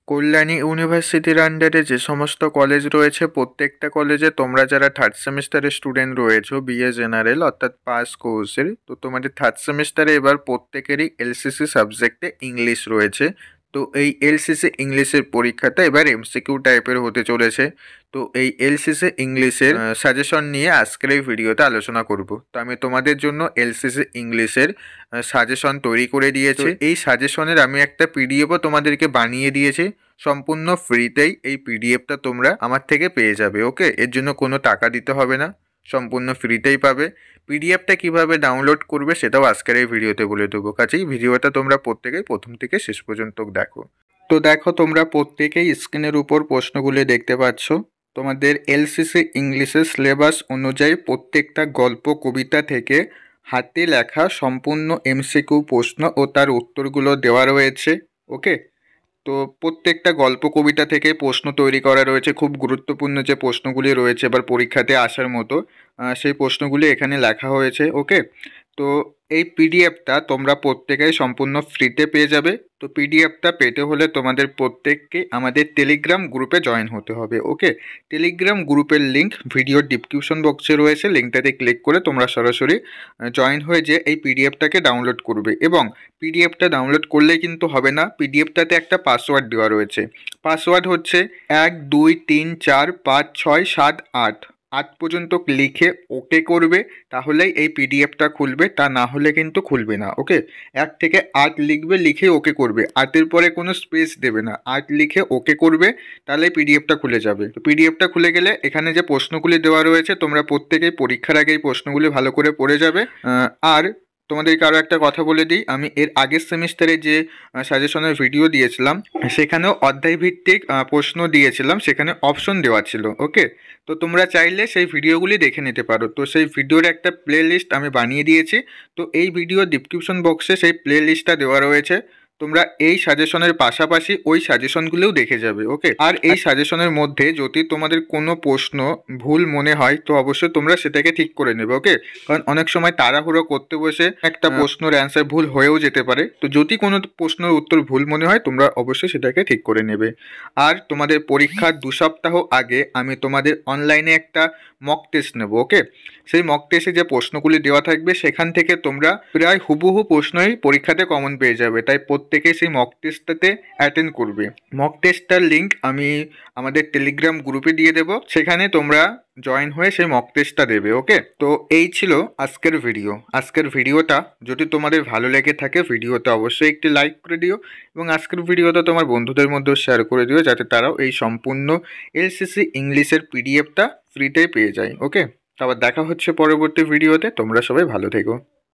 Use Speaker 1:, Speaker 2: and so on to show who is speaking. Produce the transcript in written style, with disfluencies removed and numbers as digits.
Speaker 1: কল্যাণী ইউনিভার্সিটির আন্ডারে যে সমস্ত কলেজ রয়েছে প্রত্যেকটা কলেজে তোমরা যারা থার্ড সেমিস্টারের স্টুডেন্ট রয়েছো বিএ জেনারেল অর্থাৎ পাস কোর্সের, তো তোমাদের থার্ড সেমিস্টারে এবার প্রত্যেকেরই এলসিসি সাবজেক্টে ইংলিশ রয়েছে। তো এই এলসিসি ইংলিশের পরীক্ষাটা এবার এমসিকিউ টাইপের হতে চলেছে। তো এই এলসিসি ইংলিশের সাজেশন নিয়ে আজকের এই ভিডিওতে আলোচনা করব। তো আমি তোমাদের জন্য এলসিসি ইংলিশের সাজেশন তৈরি করে দিয়েছি। এই সাজেশনের আমি একটা পিডিএফও তোমাদেরকে বানিয়ে দিয়েছি, সম্পূর্ণ ফ্রিতেই এই পিডিএফটা তোমরা আমার থেকে পেয়ে যাবে। ওকে, এর জন্য কোনো টাকা দিতে হবে না, সম্পূর্ণ ফ্রিতেই পাবে। পিডিএফটা কিভাবে ডাউনলোড করবে সেটাও আজকের এই ভিডিওতে বলে দেবো। কাজেই ভিডিওটা তোমরা প্রত্যেকেই প্রথম থেকে শেষ পর্যন্ত দেখো। তো দেখো, তোমরা প্রত্যেকেই স্ক্রিনের উপর প্রশ্নগুলি দেখতে পাচ্ছ। তোমাদের এলসিসি ইংলিশের সিলেবাস অনুযায়ী প্রত্যেকটা গল্প কবিতা থেকে হাতে লেখা সম্পূর্ণ এমসিকিউ প্রশ্ন ও তার উত্তরগুলো দেওয়া রয়েছে। ওকে, তো প্রত্যেকটা গল্প কবিতা থেকে প্রশ্ন তৈরি করা রয়েছে। খুব গুরুত্বপূর্ণ যে প্রশ্নগুলি রয়েছে এবার পরীক্ষাতে আসার মতো, সেই প্রশ্নগুলি এখানে লেখা হয়েছে। ওকে, তো এই পিডিএফটা তোমরা প্রত্যেকেই সম্পূর্ণ ফ্রিতে পেয়ে যাবে। তো পিডিএফটা পেতে হলে তোমাদের প্রত্যেককে আমাদের টেলিগ্রাম গ্রুপে জয়েন হতে হবে। ওকে, টেলিগ্রাম গ্রুপের লিঙ্ক ভিডিওর ডিসক্রিপশন বক্সে রয়েছে, লিঙ্কটাতে ক্লিক করে তোমরা সরাসরি জয়েন হয়ে যে এই পিডিএফটাকে ডাউনলোড করবে। এবং পিডিএফটা ডাউনলোড করলে কিন্তু হবে না, পিডিএফটাতে একটা পাসওয়ার্ড দেওয়া রয়েছে। পাসওয়ার্ড হচ্ছে 1 2 3 4 5 6 7 8 8 পর্যন্ত লিখে ওকে করবে, তাহলেই এই পিডিএফটা খুলবে, তা না হলে কিন্তু খুলবে না। ওকে, 1 থেকে 8 লিখবে, লিখে ওকে করবে, 8-এর পরে কোনো স্পেস দেবে না, 8 লিখে ওকে করবে, তাহলে পিডিএফটা খুলে যাবে। তো পিডিএফটা খুলে গেলে এখানে যে প্রশ্নগুলি দেওয়া রয়েছে তোমরা প্রত্যেকেই পরীক্ষার আগে এই প্রশ্নগুলি ভালো করে পড়ে যাবে। আর তোমাদেরকে আরও একটা কথা বলে দিই, আমি এর আগের সেমিস্টারে যে সাজেশনের ভিডিও দিয়েছিলাম সেখানেও অধ্যায়ভিত্তিক প্রশ্ন দিয়েছিলাম, সেখানে অপশন দেওয়া ছিল। ওকে, তো তোমরা চাইলে সেই ভিডিওগুলি দেখে নিতে পারো। তো সেই ভিডিওর একটা প্লে লিস্ট আমি বানিয়ে দিয়েছি, তো এই ভিডিও ডিসক্রিপশন বক্সে সেই প্লে লিস্টটা দেওয়া রয়েছে। তোমরা এই সাজেশনের পাশাপাশি ওই সাজেশনগুলোও দেখে যাবে। ওকে, আর এই সাজেশনের মধ্যে যদি তোমাদের কোনো প্রশ্ন ভুল মনে হয় তো অবশ্যই তোমরা সেটাকে ঠিক করে নেবে। ওকে, কারণ অনেক সময় তাড়াহুড়ো করতে বসে একটা প্রশ্নের অ্যান্সার ভুল হয়েও যেতে পারে। তো যদি কোনো প্রশ্নের উত্তর ভুল মনে হয় তোমরা অবশ্যই সেটাকে ঠিক করে নেবে। আর তোমাদের পরীক্ষার 2 সপ্তাহ আগে আমি তোমাদের অনলাইনে একটা মক টেস্ট নেব। ওকে, সেই মক টেস্টে যে প্রশ্নগুলি দেওয়া থাকবে সেখান থেকে তোমরা প্রায় হুবহু প্রশ্নই পরীক্ষাতে কমন পেয়ে যাবে। তাই প্রত্যেকে সেই মক টেস্টটাতে অ্যাটেন্ড করবে। মক টেস্টটার লিঙ্ক আমি আমাদের টেলিগ্রাম গ্রুপে দিয়ে দেবো, সেখানে তোমরা জয়েন হয়ে সেই মক টেস্টটা দেবে। ওকে, তো এই ছিল আজকের ভিডিও। আজকের ভিডিওটা যদি তোমাদের ভালো লেগে থাকে ভিডিওতে অবশ্যই একটি লাইক করে দিও, এবং আজকের ভিডিওটা তোমার বন্ধুদের মধ্যেও শেয়ার করে দিও, যাতে তারাও এই সম্পূর্ণ এলসিসি ইংলিশের পিডিএফটা ফ্রিতেই পেয়ে যায়। ওকে, আবার দেখা হচ্ছে পরবর্তী ভিডিওতে। তোমরা সবাই ভালো থেকো।